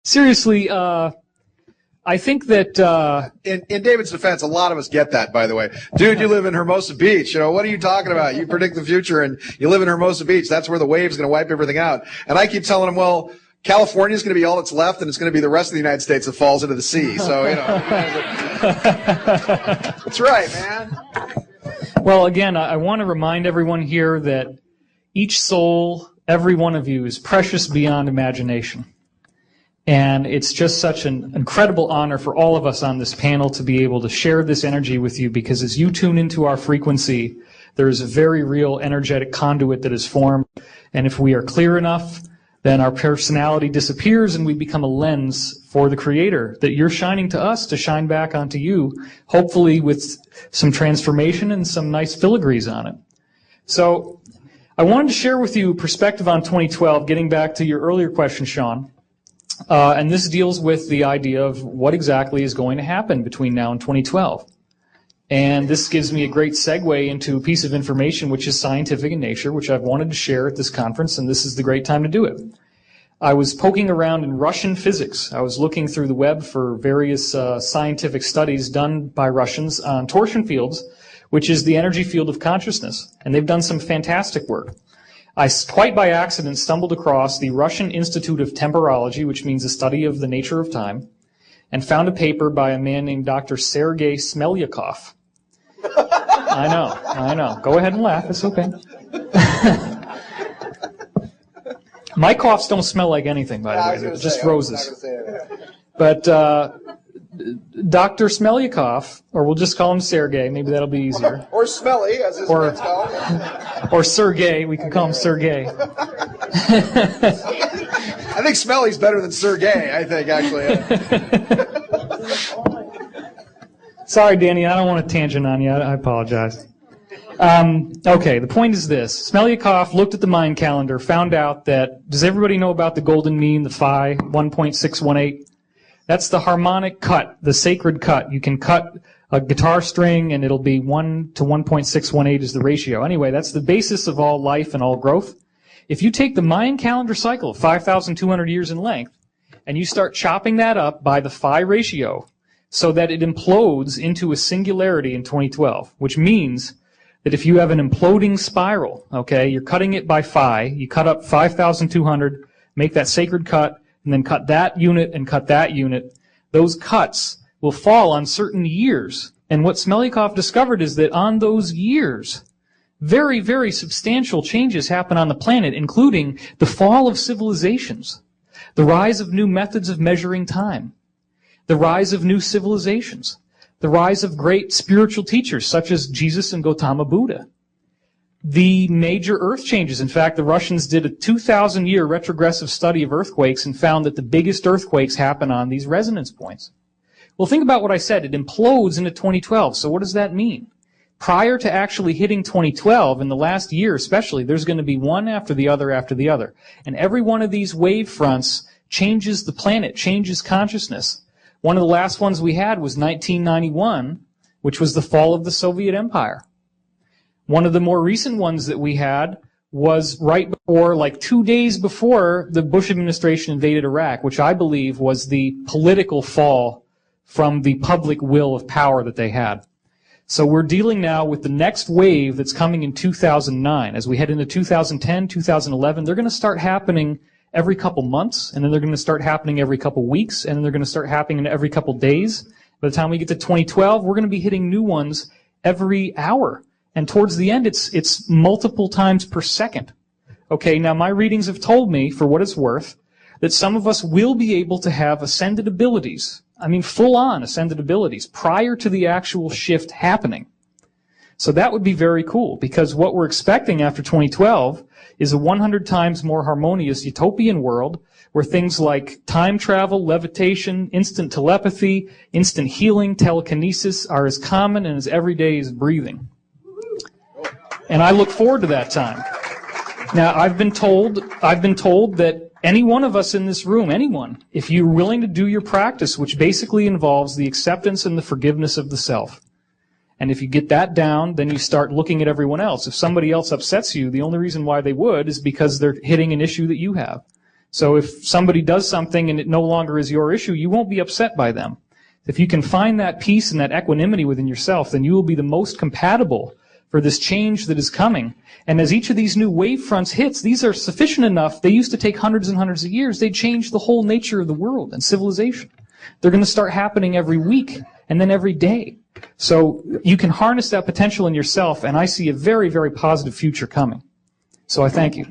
seriously, I think that in David's defense, a lot of us get that, by the way. Dude, you live in Hermosa Beach. What are you talking about? You predict the future, and you live in Hermosa Beach. That's where the wave's going to wipe everything out. And I keep telling him, well, California's going to be all that's left, and it's going to be the rest of the United States that falls into the sea. So, that's right, man. Well, again, I want to remind everyone here that each soul, every one of you, is precious beyond imagination. And it's just such an incredible honor for all of us on this panel to be able to share this energy with you, because as you tune into our frequency, there is a very real energetic conduit that is formed. And if we are clear enough, then our personality disappears and we become a lens for the Creator that you're shining to us to shine back onto you, hopefully with some transformation and some nice filigrees on it. So I wanted to share with you perspective on 2012, getting back to your earlier question, Sean. And this deals with the idea of what exactly is going to happen between now and 2012. And this gives me a great segue into a piece of information which is scientific in nature, which I've wanted to share at this conference, and this is the great time to do it. I was poking around in Russian physics. I was looking through the web for various scientific studies done by Russians on torsion fields, which is the energy field of consciousness. And they've done some fantastic work. I, quite by accident, stumbled across the Russian Institute of Temporology, which means the study of the nature of time, and found a paper by a man named Dr. Sergei Smelyakov. I know. Go ahead and laugh. It's okay. My coughs don't smell like anything, by the way. They're just roses. But Dr. Smelyakov, or we'll just call him Sergei, maybe that'll be easier. Or Smelly, as his friends call him. Or Sergei, we can call him Sergei. I think Smelly's better than Sergei, I think, actually. Sorry, Danny, I don't want to tangent on you. I apologize. Okay, the point is this. Smelyakov looked at the Mayan calendar, found out that, does everybody know about the golden mean, the phi, 1.618? That's the harmonic cut, the sacred cut. You can cut a guitar string and it'll be 1 to 1.618 is the ratio. Anyway, that's the basis of all life and all growth. If you take the Mayan calendar cycle of 5,200 years in length and you start chopping that up by the phi ratio so that it implodes into a singularity in 2012, which means that if you have an imploding spiral, okay, you're cutting it by phi, you cut up 5,200, make that sacred cut, and then cut that unit and cut that unit, those cuts will fall on certain years. And what Smelyakov discovered is that on those years, very, very substantial changes happen on the planet, including the fall of civilizations, the rise of new methods of measuring time, the rise of new civilizations, the rise of great spiritual teachers such as Jesus and Gautama Buddha, the major earth changes. In fact, the Russians did a 2,000-year retrogressive study of earthquakes and found that the biggest earthquakes happen on these resonance points. Well, think about what I said. It implodes into 2012. So what does that mean? Prior to actually hitting 2012, in the last year especially, there's going to be one after the other after the other. And every one of these wave fronts changes the planet, changes consciousness. One of the last ones we had was 1991, which was the fall of the Soviet Empire. One of the more recent ones that we had was right before, like 2 days before the Bush administration invaded Iraq, which I believe was the political fall from the public will of power that they had. So we're dealing now with the next wave that's coming in 2009. As we head into 2010, 2011, they're going to start happening every couple months, and then they're going to start happening every couple weeks, and then they're going to start happening every couple days. By the time we get to 2012, we're going to be hitting new ones every hour. And towards the end, it's multiple times per second. Okay, now my readings have told me, for what it's worth, that some of us will be able to have ascended abilities. I mean, full-on ascended abilities prior to the actual shift happening. So that would be very cool, because what we're expecting after 2012 is a 100 times more harmonious utopian world where things like time travel, levitation, instant telepathy, instant healing, telekinesis are as common and as everyday as breathing. And I look forward to that time. Now, I've been told that any one of us in this room, anyone, if you're willing to do your practice, which basically involves the acceptance and the forgiveness of the self, and if you get that down, then you start looking at everyone else. If somebody else upsets you, the only reason why they would is because they're hitting an issue that you have. So if somebody does something and it no longer is your issue, you won't be upset by them. If you can find that peace and that equanimity within yourself, then you will be the most compatible for this change that is coming. And as each of these new wave fronts hits, these are sufficient enough. They used to take hundreds and hundreds of years. They changed the whole nature of the world and civilization. They're going to start happening every week and then every day. So you can harness that potential in yourself, and I see a very, very positive future coming. So I thank you.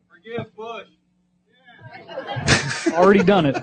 Forgive Bush. Already done it.